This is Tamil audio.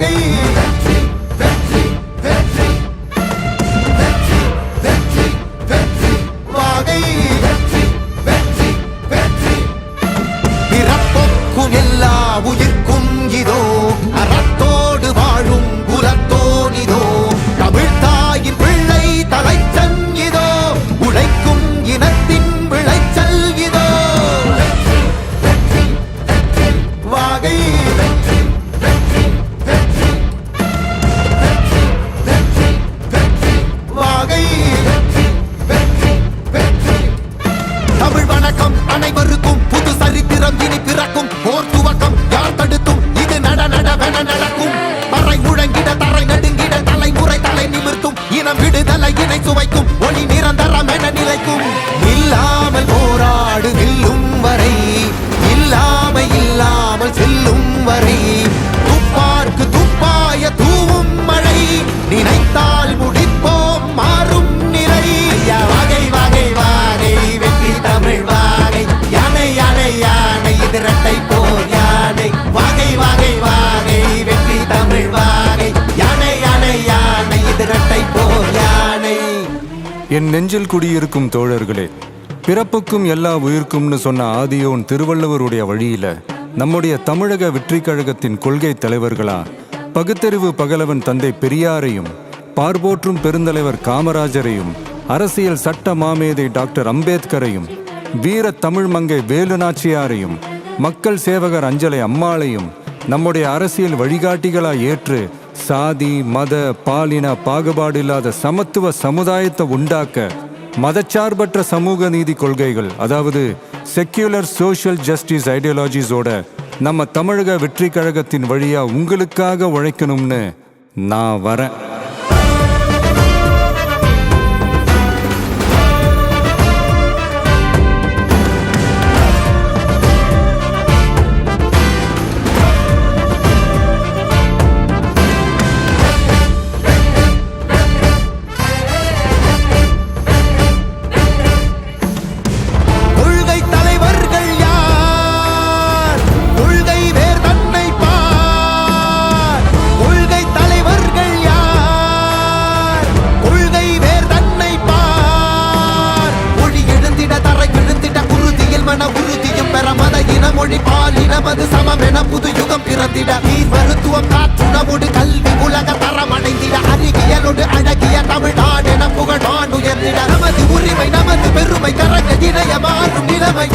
வாகை வெற்றி வெற்றி வெற்றி வெற்றி வெற்றி வெற்றி வாகை வெற்றி வெற்றி வெற்றி பிறப்பொக்கும் எல்லா உயிர்க்கும் இதோ அறத்தோடு வாழும் குலத்தோனிதோ தமிழ் தாயின் பிள்ளை தலைச்சன் இதோ உழைக்கும் இனத்தின் விளைச்சல் இதோ வெற்றி வெற்றி வாகை வெற்றி வெற்றி வெற்றி வெற்றி வெற்றி வெற்றி வாகை வெற்றி வெற்றி வெற்றி தமிழ் வணக்கம் அனைவருக்கும் புது சரித்திரம் இனி பிறக்கும் போர் துவக்கம் யார் தடுத்தும் இது நடவென நடக்கும் பறை முழங்கிட தரை நடுங்கிட தலைமுறை தலை நிமிர்த்தும் இனம் விடுதலை இணை சுவைக்கும் ஒளி நிரந்தரம் என நிலைக்கும் இல்லாமல் போராடு நில்லும் வரை இல்லாமல் செல்லும் வரை துப்பார்க்கு துப்பாய தூவும் மழை நினைத்தால் முடிப்போம் மாறும் நிலை வாகை வாகை வாகை வெற்றி தமிழ் வாகை யானை யானை யானை இது இரட்டை போர் யானை வாகை வாகை வாகை வெற்றி தமிழ் வாகை யானை யானை யானை இது இரட்டை போர் யானை. என் நெஞ்சில் குடியிருக்கும் தோழர்களே, பிறப்புக்கும் எல்லா உயிர்க்கும்னு சொன்ன ஆதியோன் திருவள்ளுவருடைய வழியில நம்முடைய தமிழக வெற்றிக் கழகத்தின் கொள்கை தலைவர்களா பகுத்தறிவு பகலவன் தந்தை பெரியாரையும் பார்போற்றும் பெருந்தலைவர் காமராஜரையும் அரசியல் சட்ட மாமேதை டாக்டர் அம்பேத்கரையும் வீர தமிழ் மங்கை வேலு நாச்சியாரையும் மக்கள் சேவகர் அஞ்சலை அம்மாளையும் நம்முடைய அரசியல் வழிகாட்டிகளா ஏற்று சாதி மத பாலின பாகுபாடு இல்லாத சமத்துவ சமுதாயத்தை உண்டாக்க மதச்சார்பற்ற சமூக நீதி கொள்கைகள், அதாவது செக்யூலர் சோஷியல் ஜஸ்டிஸ் ஐடியாலஜிஸோட நம்ம தமிழக வெற்றி கழகத்தின் வழியா உங்களுக்காக உழைக்கணும்னு நான் வரேன். மொழி பாலினமது சமமென புது யுகம் பிறந்திட நீர் மருத்துவம் காற்றுணவோடு கல்வி உலக தரம் அடைந்திட அறிவியலோடு அழகிய தமிழ்நாடு என புகழ் உயர்ந்திட நமது உரிமை நமது பெருமை கரங்க இணைய மாறும் நிலைமை